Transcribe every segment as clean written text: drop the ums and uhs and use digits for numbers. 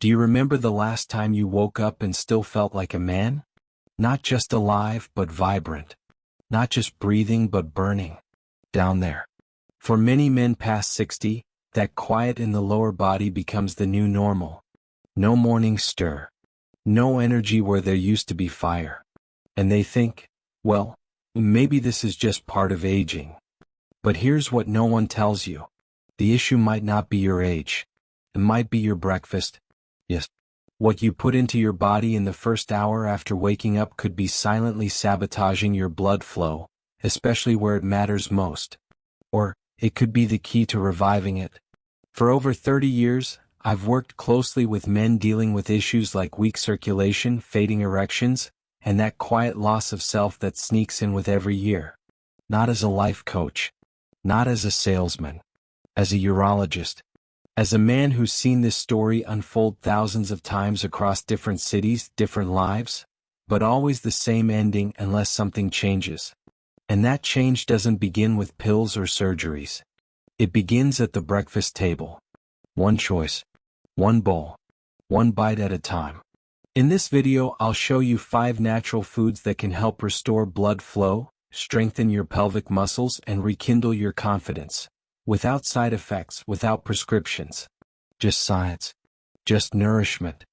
Do you remember the last time you woke up and still felt like a man? Not just alive, but vibrant. Not just breathing, but burning. Down there. For many men past 60, that quiet in the lower body becomes the new normal. No morning stir. No energy where there used to be fire. And they think, well, maybe this is just part of aging. But here's what no one tells you. The issue might not be your age. It might be your breakfast. Yes. What you put into your body in the first hour after waking up could be silently sabotaging your blood flow, especially where it matters most. Or, it could be the key to reviving it. For over 30 years, I've worked closely with men dealing with issues like weak circulation, fading erections, and that quiet loss of self that sneaks in with every year. Not as a life coach. Not as a salesman. As a urologist. As a man who's seen this story unfold thousands of times across different cities, different lives, but always the same ending unless something changes. And that change doesn't begin with pills or surgeries. It begins at the breakfast table. One choice. One bowl. One bite at a time. In this video, I'll show you 5 natural foods that can help restore blood flow, strengthen your pelvic muscles, and rekindle your confidence. Without side effects, without prescriptions. Just science. Just nourishment.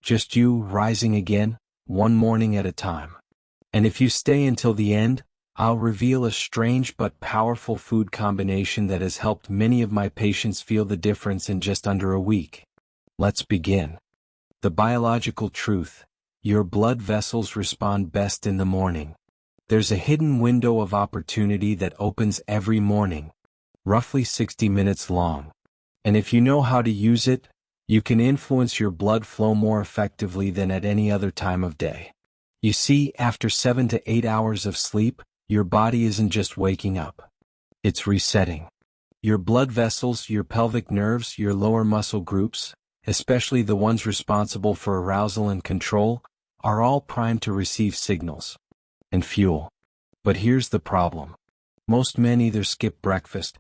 Just you rising again, one morning at a time. And if you stay until the end, I'll reveal a strange but powerful food combination that has helped many of my patients feel the difference in just under a week. Let's begin. The biological truth. Your blood vessels respond best in the morning. There's a hidden window of opportunity that opens every morning. Roughly 60 minutes long. And if you know how to use it, you can influence your blood flow more effectively than at any other time of day. You see, after 7 to 8 hours of sleep, your body isn't just waking up. It's resetting. Your blood vessels, your pelvic nerves, your lower muscle groups, especially the ones responsible for arousal and control, are all primed to receive signals and fuel. But here's the problem. Most men either skip breakfast,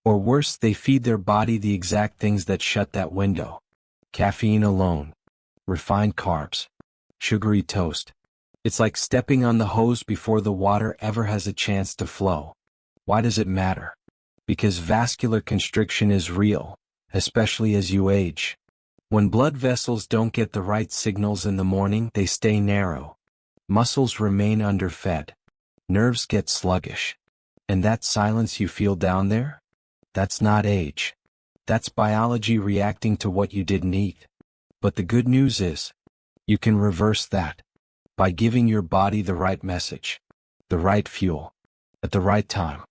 or worse, they feed their body the exact things that shut that window. Caffeine alone. Refined carbs. Sugary toast. It's like stepping on the hose before the water ever has a chance to flow. Why does it matter? Because vascular constriction is real, especially as you age. When blood vessels don't get the right signals in the morning, they stay narrow. Muscles remain underfed. Nerves get sluggish. And that silence you feel down there? That's not age. That's biology reacting to what you didn't eat. But the good news is, you can reverse that. By giving your body the right message. The right fuel. At the right time.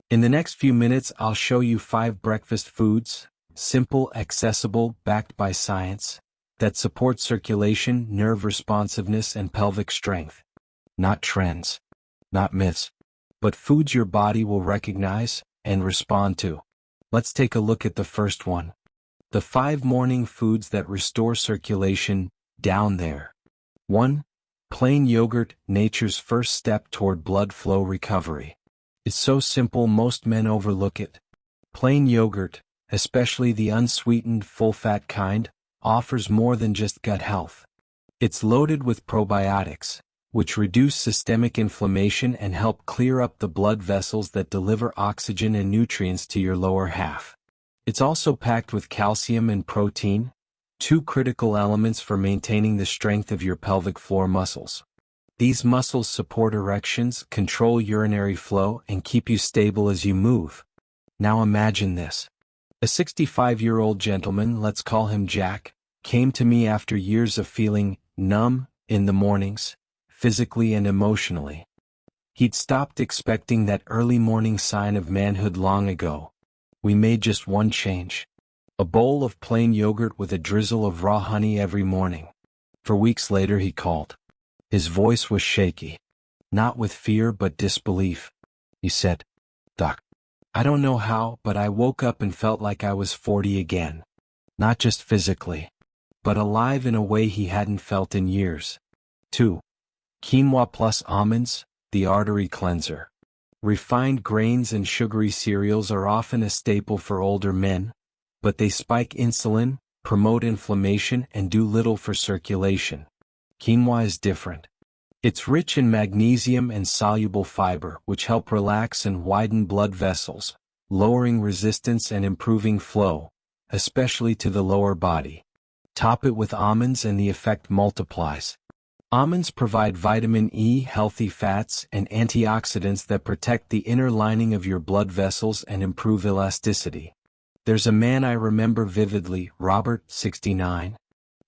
In the next few minutes, I'll show you 5 breakfast foods, simple, accessible, backed by science, that support circulation, nerve responsiveness, and pelvic strength. Not trends. Not myths. But foods your body will recognize and respond to. Let's take a look at the first one. The 5 morning foods that restore circulation, down there. 1. Plain yogurt, nature's first step toward blood flow recovery. It's so simple most men overlook it. Plain yogurt, especially the unsweetened, full-fat kind, offers more than just gut health. It's loaded with probiotics, which reduce systemic inflammation and help clear up the blood vessels that deliver oxygen and nutrients to your lower half. It's also packed with calcium and protein, 2 critical elements for maintaining the strength of your pelvic floor muscles. These muscles support erections, control urinary flow, and keep you stable as you move. Now imagine this. A 65-year-old gentleman, let's call him Jack, came to me after years of feeling numb in the mornings, physically and emotionally. He'd stopped expecting that early morning sign of manhood long ago. We made just one change. A bowl of plain yogurt with a drizzle of raw honey every morning. For weeks later he called. His voice was shaky. Not with fear but disbelief. He said, "Doc, I don't know how, but I woke up and felt like I was 40 again. Not just physically, but alive in a way he hadn't felt in years." 2. Quinoa plus almonds, the artery cleanser. Refined grains and sugary cereals are often a staple for older men, but they spike insulin, promote inflammation, and do little for circulation. Quinoa is different. It's rich in magnesium and soluble fiber, which help relax and widen blood vessels, lowering resistance and improving flow, especially to the lower body. Top it with almonds and the effect multiplies. Almonds provide vitamin E, healthy fats, and antioxidants that protect the inner lining of your blood vessels and improve elasticity. There's a man I remember vividly, Robert, 69.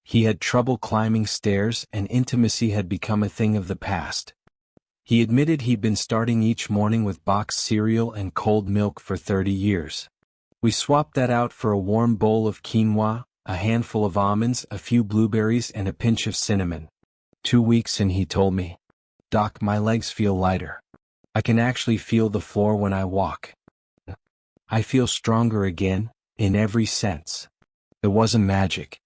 He had trouble climbing stairs, and intimacy had become a thing of the past. He admitted he'd been starting each morning with boxed cereal and cold milk for 30 years. We swapped that out for a warm bowl of quinoa, a handful of almonds, a few blueberries, and a pinch of cinnamon. 2 weeks and he told me, "Doc, my legs feel lighter. I can actually feel the floor when I walk. I feel stronger again, in every sense." It wasn't magic.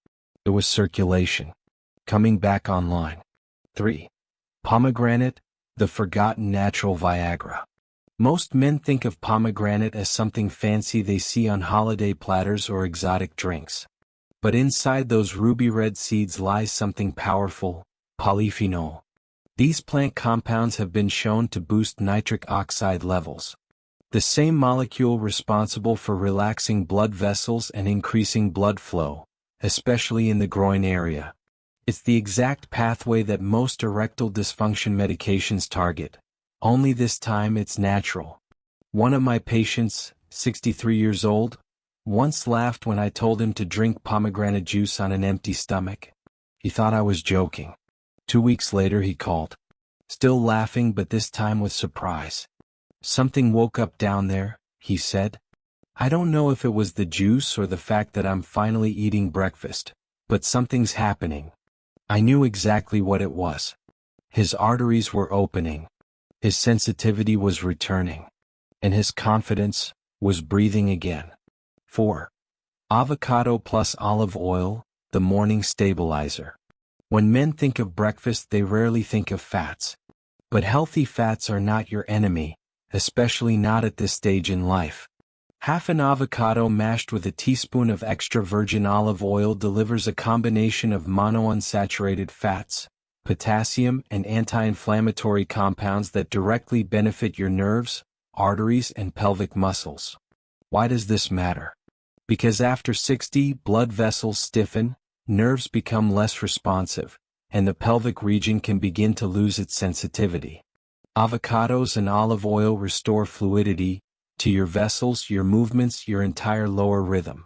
It was circulation. Coming back online. 3. Pomegranate, the forgotten natural Viagra. Most men think of pomegranate as something fancy they see on holiday platters or exotic drinks. But inside those ruby red seeds lies something powerful, polyphenol. These plant compounds have been shown to boost nitric oxide levels, the same molecule responsible for relaxing blood vessels and increasing blood flow, especially in the groin area. It's the exact pathway that most erectile dysfunction medications target, only this time it's natural. One of my patients, 63 years old, once laughed when I told him to drink pomegranate juice on an empty stomach. He thought I was joking. 2 weeks later he called. Still laughing, but this time with surprise. "Something woke up down there," he said. "I don't know if it was the juice or the fact that I'm finally eating breakfast, but something's happening." I knew exactly what it was. His arteries were opening. His sensitivity was returning. And his confidence was breathing again. 4. Avocado plus olive oil, the morning stabilizer. When men think of breakfast, they rarely think of fats. But healthy fats are not your enemy, especially not at this stage in life. Half an avocado mashed with a teaspoon of extra virgin olive oil delivers a combination of monounsaturated fats, potassium, and anti-inflammatory compounds that directly benefit your nerves, arteries, and pelvic muscles. Why does this matter? Because after 60, blood vessels stiffen, nerves become less responsive, and the pelvic region can begin to lose its sensitivity. Avocados and olive oil restore fluidity to your vessels, your movements, your entire lower rhythm.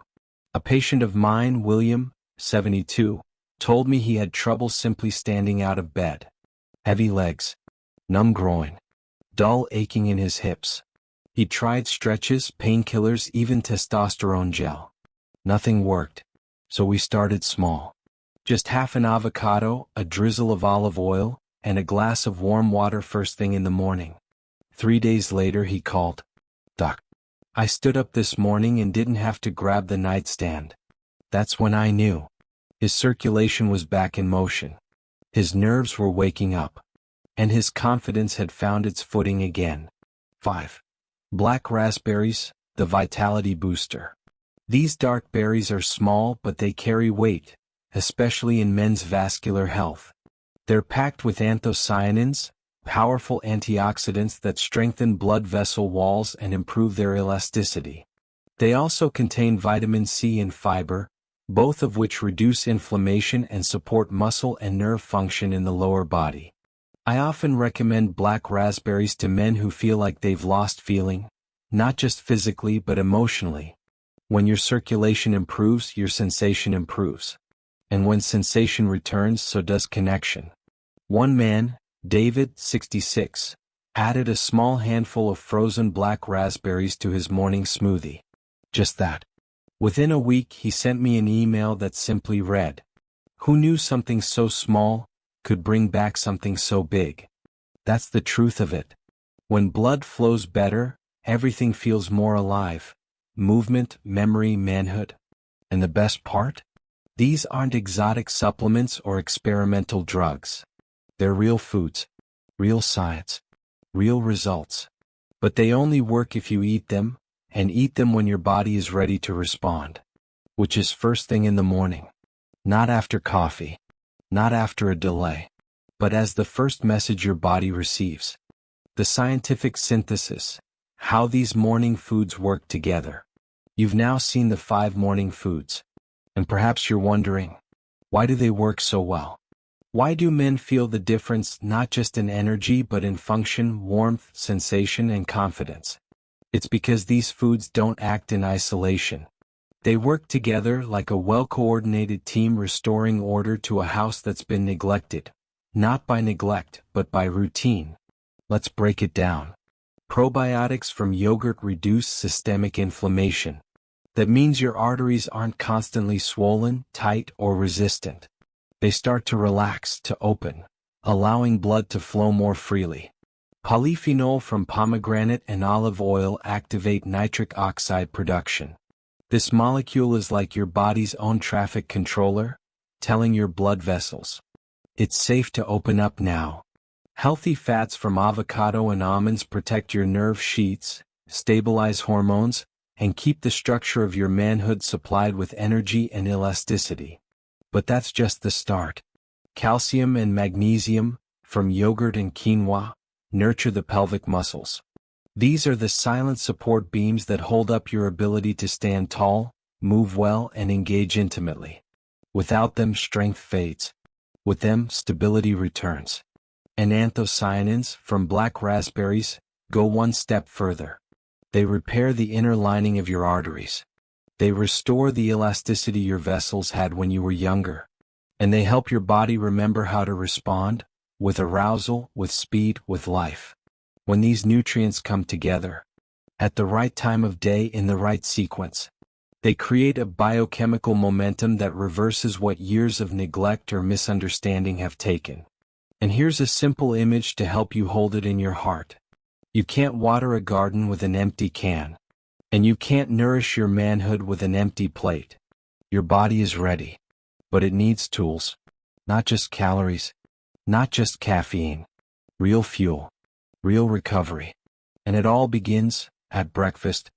A patient of mine, William, 72, told me he had trouble simply standing out of bed. Heavy legs, numb groin, dull aching in his hips. He tried stretches, painkillers, even testosterone gel. Nothing worked. So we started small. Just half an avocado, a drizzle of olive oil, and a glass of warm water first thing in the morning. 3 days later he called. "Doc, I stood up this morning and didn't have to grab the nightstand." That's when I knew. His circulation was back in motion. His nerves were waking up. And his confidence had found its footing again. 5. Black raspberries, the vitality booster. These dark berries are small, but they carry weight, especially in men's vascular health. They're packed with anthocyanins, powerful antioxidants that strengthen blood vessel walls and improve their elasticity. They also contain vitamin C and fiber, both of which reduce inflammation and support muscle and nerve function in the lower body. I often recommend black raspberries to men who feel like they've lost feeling, not just physically but emotionally. When your circulation improves, your sensation improves. And when sensation returns, so does connection. One man, David, 66, added a small handful of frozen black raspberries to his morning smoothie. Just that. Within a week, he sent me an email that simply read, "Who knew something so small could bring back something so big?" That's the truth of it. When blood flows better, everything feels more alive. Movement, memory, manhood. And the best part? These aren't exotic supplements or experimental drugs. They're real foods, real science, real results. But they only work if you eat them, and eat them when your body is ready to respond. which is first thing in the morning. Not after coffee. Not after a delay. But as the first message your body receives. The scientific synthesis. How these morning foods work together. You've now seen the 5 morning foods. And perhaps you're wondering, why do they work so well? Why do men feel the difference not just in energy but in function, warmth, sensation, and confidence? It's because these foods don't act in isolation. They work together like a well-coordinated team restoring order to a house that's been neglected. Not by neglect, but by routine. Let's break it down. Probiotics from yogurt reduce systemic inflammation. That means your arteries aren't constantly swollen, tight, or resistant. They start to relax, to open, allowing blood to flow more freely. Polyphenol from pomegranate and olive oil activate nitric oxide production. This molecule is like your body's own traffic controller, telling your blood vessels, it's safe to open up now. Healthy fats from avocado and almonds protect your nerve sheaths, stabilize hormones, and keep the structure of your manhood supplied with energy and elasticity. But that's just the start. Calcium and magnesium, from yogurt and quinoa, nurture the pelvic muscles. These are the silent support beams that hold up your ability to stand tall, move well, and engage intimately. Without them, strength fades. With them, stability returns. And anthocyanins, from black raspberries, go one step further. They repair the inner lining of your arteries. They restore the elasticity your vessels had when you were younger. And they help your body remember how to respond, with arousal, with speed, with life. When these nutrients come together, at the right time of day in the right sequence, they create a biochemical momentum that reverses what years of neglect or misunderstanding have taken. And here's a simple image to help you hold it in your heart. You can't water a garden with an empty can. And you can't nourish your manhood with an empty plate. Your body is ready. But it needs tools. Not just calories. Not just caffeine. Real fuel. Real recovery. And it all begins at breakfast.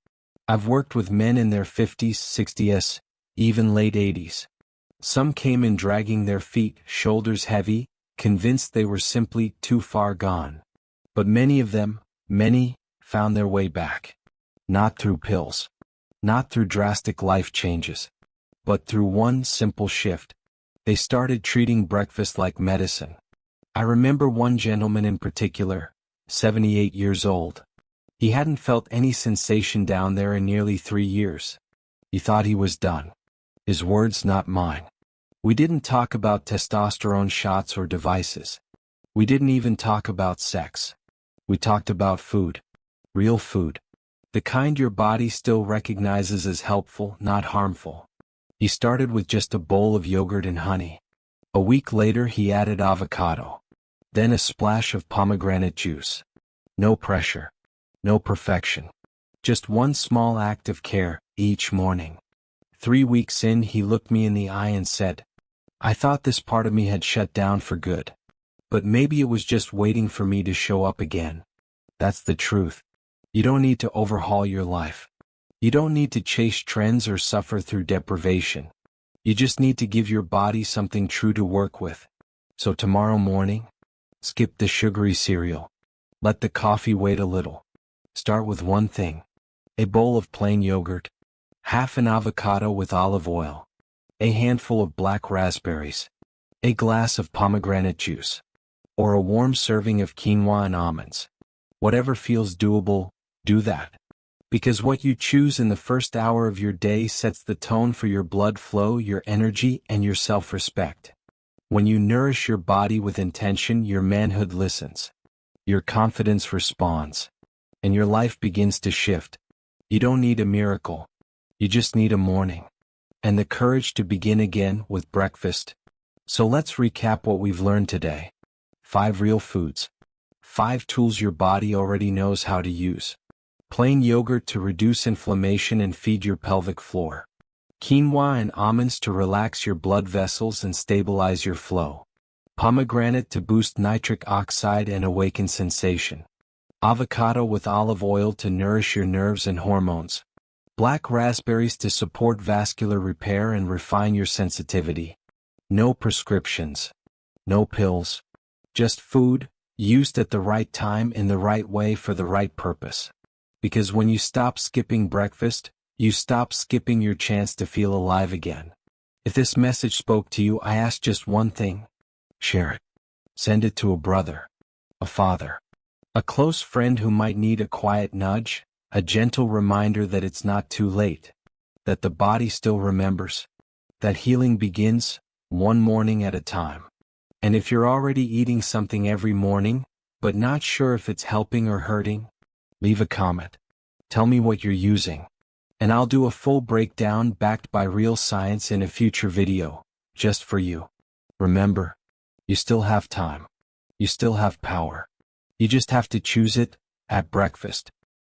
I've worked with men in their 50s, 60s, even late 80s. Some came in dragging their feet, shoulders heavy, convinced they were simply too far gone. But many of them, found their way back. Not through pills. Not through drastic life changes. But through one simple shift. They started treating breakfast like medicine. I remember one gentleman in particular, 78 years old. He hadn't felt any sensation down there in nearly 3 years. He thought he was done. His words, not mine. We didn't talk about testosterone shots or devices. We didn't even talk about sex. We talked about food. Real food. The kind your body still recognizes as helpful, not harmful. He started with just a bowl of yogurt and honey. A week later he added avocado. Then a splash of pomegranate juice. No pressure. No perfection. Just one small act of care, each morning. 3 weeks in he looked me in the eye and said, I thought this part of me had shut down for good. But maybe it was just waiting for me to show up again. That's the truth. You don't need to overhaul your life. You don't need to chase trends or suffer through deprivation. You just need to give your body something true to work with. So tomorrow morning, skip the sugary cereal. Let the coffee wait a little. Start with one thing. A bowl of plain yogurt. Half an avocado with olive oil. A handful of black raspberries. A glass of pomegranate juice. Or a warm serving of quinoa and almonds. Whatever feels doable, do that. Because what you choose in the first hour of your day sets the tone for your blood flow, your energy, and your self-respect. When you nourish your body with intention, your manhood listens. Your confidence responds. And your life begins to shift. You don't need a miracle. You just need a morning. And the courage to begin again with breakfast. So let's recap what we've learned today. 5 real foods. 5 tools your body already knows how to use. Plain yogurt to reduce inflammation and feed your pelvic floor. Quinoa and almonds to relax your blood vessels and stabilize your flow. Pomegranate to boost nitric oxide and awaken sensation. Avocado with olive oil to nourish your nerves and hormones. Black raspberries to support vascular repair and refine your sensitivity. No prescriptions. No pills. Just food, used at the right time in the right way for the right purpose. Because when you stop skipping breakfast, you stop skipping your chance to feel alive again. If this message spoke to you, I ask just one thing. Share it. Send it to a brother, a father, a close friend who might need a quiet nudge, a gentle reminder that it's not too late, that the body still remembers, that healing begins, one morning at a time. And if you're already eating something every morning, but not sure if it's helping or hurting, leave a comment. Tell me what you're using. And I'll do a full breakdown backed by real science in a future video, just for you. Remember, you still have time. You still have power. You just have to choose it, at breakfast.